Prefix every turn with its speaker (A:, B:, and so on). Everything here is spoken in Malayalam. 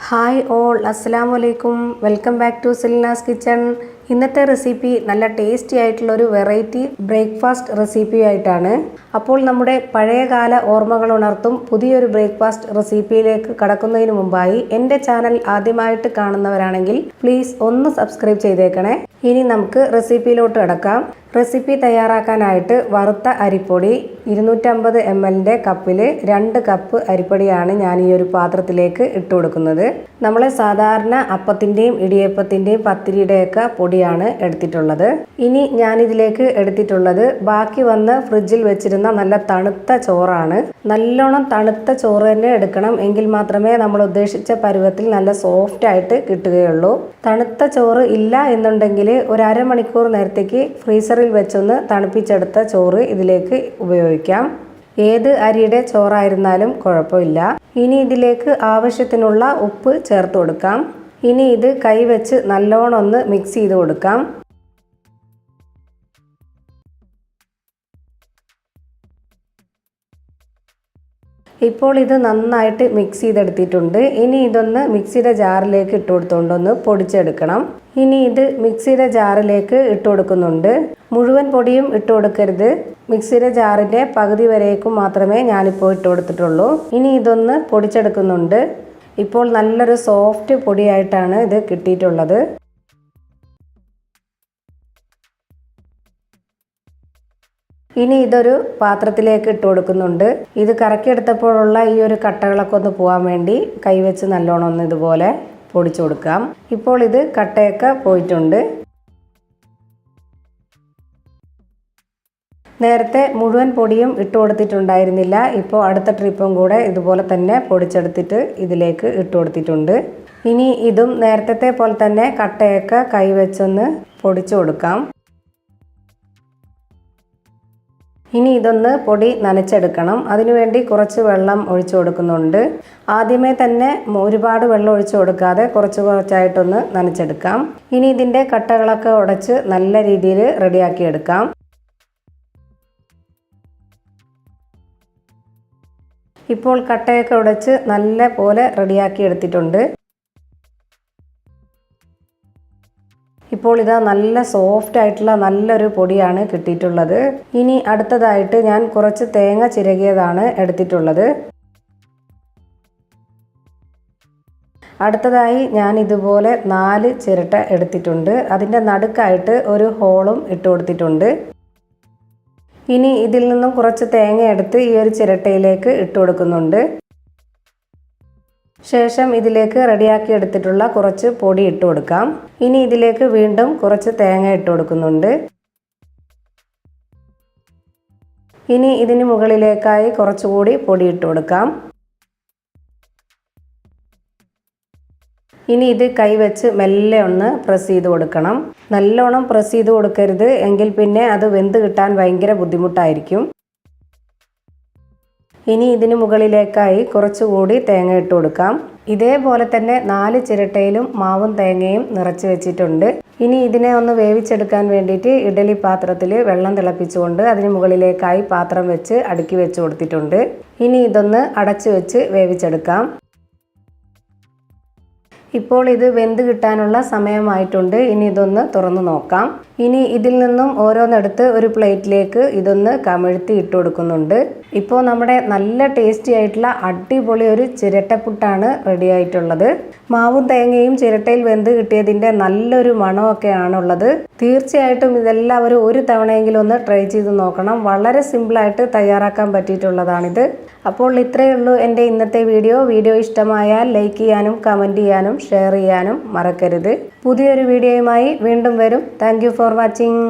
A: ഹായ് ഓൾ, അസ്സലാമു അലൈക്കും. Welcome back to Silna's kitchen. ഇന്നത്തെ റെസിപ്പി നല്ല ടേസ്റ്റി ആയിട്ടുള്ളൊരു വെറൈറ്റി ബ്രേക്ക്ഫാസ്റ്റ് റെസിപ്പി ആയിട്ടാണ്. അപ്പോൾ നമ്മുടെ പഴയകാല ഓർമ്മകൾ ഉണർത്തും പുതിയൊരു ബ്രേക്ക്ഫാസ്റ്റ് റെസിപ്പിയിലേക്ക് കടക്കുന്നതിന് മുമ്പായി എൻ്റെ ചാനൽ ആദ്യമായിട്ട് കാണുന്നവരാണെങ്കിൽ പ്ലീസ് ഒന്ന് സബ്സ്ക്രൈബ് ചെയ്തേക്കണേ. ഇനി നമുക്ക് റെസിപ്പിയിലോട്ട് കിടക്കാം. റെസിപ്പി തയ്യാറാക്കാനായിട്ട് വറുത്ത അരിപ്പൊടി 250 ml കപ്പിൽ 2 കപ്പ് അരിപ്പൊടിയാണ് ഞാൻ ഈ ഒരു പാത്രത്തിലേക്ക് ഇട്ട് കൊടുക്കുന്നത്. നമ്മൾ സാധാരണ അപ്പത്തിൻ്റെയും ഇടിയപ്പത്തിൻ്റെയും പത്തിരിയുടെയൊക്കെ പൊടിയാണ് എടുത്തിട്ടുള്ളത്. ഇനി ഞാനിതിലേക്ക് എടുത്തിട്ടുള്ളത് ബാക്കി വന്ന് ഫ്രിഡ്ജിൽ വെച്ചിരുന്ന നല്ല തണുത്ത ചോറാണ്. നല്ലോണം തണുത്ത ചോറ് തന്നെ എടുക്കണം, എങ്കിൽ മാത്രമേ നമ്മൾ ഉദ്ദേശിച്ച പരുവത്തിൽ നല്ല സോഫ്റ്റ് ആയിട്ട് കിട്ടുകയുള്ളൂ. തണുത്ത ചോറ് ഇല്ല എന്നുണ്ടെങ്കിൽ ഒരു അരമണിക്കൂർ നേരത്തേക്ക് ഫ്രീസറിൽ വെച്ചൊന്ന് തണുപ്പിച്ചെടുത്ത ചോറ് ഇതിലേക്ക് ഉപയോഗിക്കാം. ഏത് അരിയുടെ ചോറായിരുന്നാലും കുഴപ്പമില്ല. ഇനി ഇതിലേക്ക് ആവശ്യത്തിനുള്ള ഉപ്പ് ചേർത്ത് കൊടുക്കാം. ഇനി ഇത് കൈവച്ച് നല്ലോണം ഒന്ന് മിക്സ് ചെയ്ത് കൊടുക്കാം. ഇപ്പോൾ ഇത് നന്നായിട്ട് മിക്സ് ചെയ്തെടുത്തിട്ടുണ്ട്. ഇനി ഇതൊന്ന് മിക്സിയുടെ ജാറിലേക്ക് ഇട്ട് കൊടുത്തുകൊണ്ടൊന്ന് പൊടിച്ചെടുക്കണം. ഇനി ഇത് മിക്സിയുടെ ജാറിലേക്ക് ഇട്ട് കൊടുക്കുന്നുണ്ട്. മുഴുവൻ പൊടിയും ഇട്ട് കൊടുക്കരുത്. മിക്സിയുടെ ജാറിൻ്റെ പകുതി വരേക്കും മാത്രമേ ഞാനിപ്പോൾ ഇട്ട് കൊടുത്തിട്ടുള്ളൂ. ഇനി ഇതൊന്ന് പൊടിച്ചെടുക്കുന്നുണ്ട്. ഇപ്പോൾ നല്ലൊരു സോഫ്റ്റ് പൊടിയായിട്ടാണ് ഇത് കിട്ടിയിട്ടുള്ളത്. ഇനി ഇതൊരു പാത്രത്തിലേക്ക് ഇട്ട് കൊടുക്കുന്നുണ്ട്. ഇത് കറക്കിയെടുത്തപ്പോഴുള്ള ഈ ഒരു കട്ടകളൊക്കെ ഒന്ന് പോകാൻ വേണ്ടി കൈവച്ച് നല്ലോണം ഒന്ന് ഇതുപോലെ പൊടിച്ചു കൊടുക്കാം. ഇപ്പോൾ ഇത് കട്ടയൊക്കെ പോയിട്ടുണ്ട്. നേരത്തെ മുഴുവൻ പൊടിയും ഇട്ട് കൊടുത്തിട്ടുണ്ടായിരുന്നില്ല. ഇപ്പോൾ അടുത്ത ട്രിപ്പും കൂടെ ഇതുപോലെ തന്നെ പൊടിച്ചെടുത്തിട്ട് ഇതിലേക്ക് ഇട്ട് കൊടുത്തിട്ടുണ്ട്. ഇനി ഇതും നേരത്തെ പോലെ തന്നെ കട്ടയൊക്കെ കൈവച്ചൊന്ന് പൊടിച്ചു കൊടുക്കാം. ഇനി ഇതൊന്ന് പൊടി നനച്ചെടുക്കണം. അതിനുവേണ്ടി കുറച്ച് വെള്ളം ഒഴിച്ചു കൊടുക്കുന്നുണ്ട്. ആദ്യമേ തന്നെ ഒരുപാട് വെള്ളം ഒഴിച്ചു കൊടുക്കാതെ കുറച്ചായിട്ടൊന്ന് നനച്ചെടുക്കാം. ഇനി ഇതിൻ്റെ കട്ടകളൊക്കെ ഉടച്ച് നല്ല രീതിയിൽ റെഡിയാക്കിയെടുക്കാം. ഇപ്പോൾ കട്ടയൊക്കെ ഉടച്ച് നല്ല പോലെ റെഡിയാക്കി എടുത്തിട്ടുണ്ട്. ഇപ്പോൾ ഇതാ നല്ല സോഫ്റ്റ് ആയിട്ടുള്ള നല്ലൊരു പൊടിയാണ് കിട്ടിയിട്ടുള്ളത്. ഇനി അടുത്തതായിട്ട് ഞാൻ കുറച്ച് തേങ്ങ ചിരകിയതാണ് എടുത്തിട്ടുള്ളത്. അടുത്തതായി ഞാൻ ഇതുപോലെ 4 ചിരട്ട എടുത്തിട്ടുണ്ട്. അതിൻ്റെ നടുക്കായിട്ട് ഒരു ഹോളും ഇട്ട് കൊടുത്തിട്ടുണ്ട്. ഇനി ഇതിൽ നിന്നും കുറച്ച് തേങ്ങ എടുത്ത് ഈ ഒരു ചിരട്ടയിലേക്ക് ഇട്ട് കൊടുക്കുന്നുണ്ട്. ശേഷം ഇതിലേക്ക് റെഡിയാക്കി എടുത്തിട്ടുള്ള കുറച്ച് പൊടി ഇട്ട് കൊടുക്കാം. ഇനി ഇതിലേക്ക് വീണ്ടും കുറച്ച് തേങ്ങ ഇട്ട് കൊടുക്കുന്നുണ്ട്. ഇനി ഇതിന് മുകളിലേക്കായി കുറച്ചുകൂടി പൊടി ഇട്ട് കൊടുക്കാം. ഇനി ഇത് കൈവച്ച് മെല്ലെ ഒന്ന് പ്രസ് ചെയ്ത് കൊടുക്കണം. നല്ലോണം പ്രസ് ചെയ്ത് കൊടുക്കരുത്, എങ്കിൽ പിന്നെ അത് വെന്ത് കിട്ടാൻ ഭയങ്കര ബുദ്ധിമുട്ടായിരിക്കും. ഇനി ഇതിന് മുകളിലേക്കായി കുറച്ചുകൂടി തേങ്ങ ഇട്ട് കൊടുക്കാം. ഇതേപോലെ തന്നെ 4 ചിരട്ടയിലും മാവും തേങ്ങയും നിറച്ച് വെച്ചിട്ടുണ്ട്. ഇനി ഇതിനെ ഒന്ന് വേവിച്ചെടുക്കാൻ വേണ്ടിയിട്ട് ഇഡലി പാത്രത്തിൽ വെള്ളം തിളപ്പിച്ചുകൊണ്ട് അതിന് മുകളിലേക്കായി പാത്രം വെച്ച് അടുക്കി വെച്ച് കൊടുത്തിട്ടുണ്ട്. ഇനി ഇതൊന്ന് അടച്ചു വെച്ച് വേവിച്ചെടുക്കാം. ഇപ്പോൾ ഇത് വെന്ത് കിട്ടാനുള്ള സമയമായിട്ടുണ്ട്. ഇനി ഇതൊന്ന് തുറന്നു നോക്കാം. ഇനി ഇതിൽ നിന്നും ഓരോന്നെടുത്ത് ഒരു പ്ലേറ്റിലേക്ക് ഇതൊന്ന് കമിഴ്ത്തി ഇട്ട് കൊടുക്കുന്നുണ്ട്. ഇപ്പോൾ നമ്മുടെ നല്ല ടേസ്റ്റി ആയിട്ടുള്ള അടിപൊളി ഒരു ചിരട്ടപ്പുട്ടാണ് റെഡി ആയിട്ടുള്ളത്. മാവും തേങ്ങയും ചിരട്ടയിൽ വെന്ത് കിട്ടിയതിൻ്റെ നല്ലൊരു മണമൊക്കെയാണുള്ളത്. തീർച്ചയായിട്ടും ഇതെല്ലാവരും ഒരു തവണയെങ്കിലും ഒന്ന് ട്രൈ ചെയ്ത് നോക്കണം. വളരെ സിമ്പിളായിട്ട് തയ്യാറാക്കാൻ പറ്റിയിട്ടുള്ളതാണിത്. അപ്പോൾ ഇത്രയേ ഉള്ളൂ എൻ്റെ ഇന്നത്തെ വീഡിയോ ഇഷ്ടമായാൽ ലൈക്ക് ചെയ്യാനും കമൻറ്റ് ചെയ്യാനും ഷെയർ ചെയ്യാനും മറക്കരുത്. പുതിയൊരു വീഡിയോയുമായി വീണ്ടും വരും. Thank you for watching.